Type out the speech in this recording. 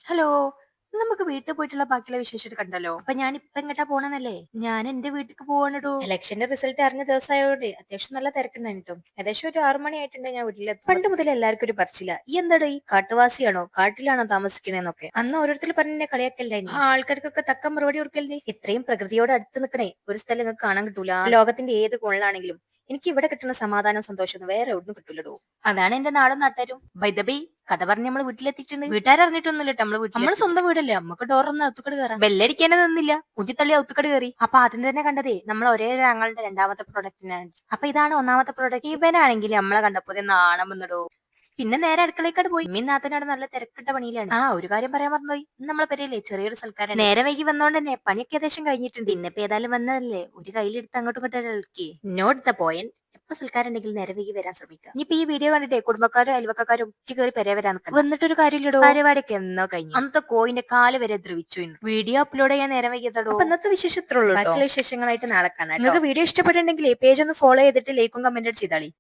Hello, നമുക്ക് വീട്ടിൽ പോയിട്ടുള്ള ബാക്കിയുള്ള വിശേഷം കണ്ടല്ലോ. അപ്പൊ ഞാൻ ഇപ്പൊ എങ്ങട്ടാ പോണെന്നല്ലേ? ഞാൻ എന്റെ വീട്ടിക്ക് പോവാണെടോ. ഇലക്ഷന്റെ റിസൾട്ട് അറിഞ്ഞ ദിവസമായോണ്ട് അത്യാവശ്യം നല്ല തിരക്കുണ്ടായിട്ടോ. ഏകദേശം ഒരു 6 മണി ആയിട്ടുണ്ട് ഞാൻ വീട്ടിലെത്തും. പണ്ട് മുതൽ എല്ലാവർക്കും ഒരു പറച്ചില്ല, ഈ എന്താടോ ഈ കാട്ടുവാസിയാണോ കാട്ടിലാണോ താമസിക്കണേന്നൊക്കെ. അന്ന് ഓരോരുത്തർ പറഞ്ഞ കളിയാക്കല്ലായി ആ ആൾക്കാർക്കൊക്കെ തക്ക മറുപടി കൊടുക്കല്ലേ. ഇത്രയും പ്രകൃതിയോട് അടുത്ത് നിൽക്കണേ ഒരു സ്ഥലം നിങ്ങൾക്ക് കാണാൻ കിട്ടൂല. ലോകത്തിന്റെ ഏത് കോണിലാണെങ്കിലും എനിക്ക് ഇവിടെ കിട്ടുന്ന സമാധാനം സന്തോഷം വേറെ എവിടുന്ന് കിട്ടൂലടോ. അതാണ് എന്റെ നാടും നാട്ടാരും. ബൈ ദ ബൈ, കഥ പറഞ്ഞ് നമ്മള് വീട്ടിലെത്തിയിട്ടുണ്ട്. വീട്ടുകാരറിഞ്ഞിട്ടൊന്നുമില്ല നമ്മള് വീട്ടിൽ. നമ്മള് സ്വന്തം വീടല്ലേ, നമുക്ക് ഡോറൊന്നും ഔത്തുക്കട് കയറാം. ബെല്ലടിക്കാനേ നിന്നില്ല, കുത്തിത്തള്ളി ഔത്തുക്കട് കയറി. അപ്പൊ ആദ്യം തന്നെ കണ്ടതേ നമ്മൾ ഒരേ ഞങ്ങളുടെ രണ്ടാമത്തെ പ്രൊഡക്റ്റിനാണ്. അപ്പൊ ഇതാണ് ഒന്നാമത്തെ പ്രൊഡക്റ്റ്. ഇവനാണെങ്കിൽ നമ്മളെ കണ്ടപ്പോ നാണം വന്നിടോ. പിന്നെ നേരെ അടുക്കളേക്കാട് പോയി. ഇമ്മീ നാത്തനാട് നല്ല തിരക്കിട്ട പണിയിലാണ്. ആ ഒരു കാര്യം പറയാൻ മറന്നുപോയി, ഇന്ന് നമ്മളെ പെരയില്ലേ ചെറിയൊരു സൽക്കാരം. നേരെ വൈകി വന്നോണ്ട് തന്നെ പണിയൊക്കെ ഏകദേശം കഴിഞ്ഞിട്ടുണ്ട്. പിന്നെ ഇപ്പൊ ഏതായാലും വന്നതല്ലേ, ഒരു കയ്യിലെടുത്ത് അങ്ങോട്ടും ഇങ്ങോട്ടും ഇളക്കി. Note the point. എപ്പൊ സൽക്കാരം ഉണ്ടെങ്കിൽ നേരെ വൈകി വരാൻ ശ്രമിക്കുക. ഇനിയിപ്പൊ ഈ വീഡിയോ കണ്ടിട്ടേ കുടുംബക്കാരോ അയൽവക്കാരും ഉച്ച കയറി പെരെ വരാൻ നിൽക്കണം. വന്നിട്ടൊരു കാര്യമില്ലടോ, പരിപാടിയൊക്കെ എന്നോ കഴിഞ്ഞു. അന്നത്തെ കോയിന്റെ കാല് വരെ ദ്രവിച്ചു. വീഡിയോ അപ്ലോഡ് ചെയ്യാൻ നേരം വൈകിയതോ. അപ്പൊ ഇന്നത്തെ വിശേഷം ഇത്രയുള്ളൂ. ബാക്കിയുള്ള വിശേഷങ്ങളായിട്ട് നാളെ കാണാം. നിങ്ങൾക്ക് വീഡിയോ ഇഷ്ടപ്പെട്ടിട്ടുണ്ടെങ്കിൽ പേജ് ഒന്ന് ഫോളോ ചെയ്തിട്ട് ലൈക്കും കമന്റും ചെയ്താളി.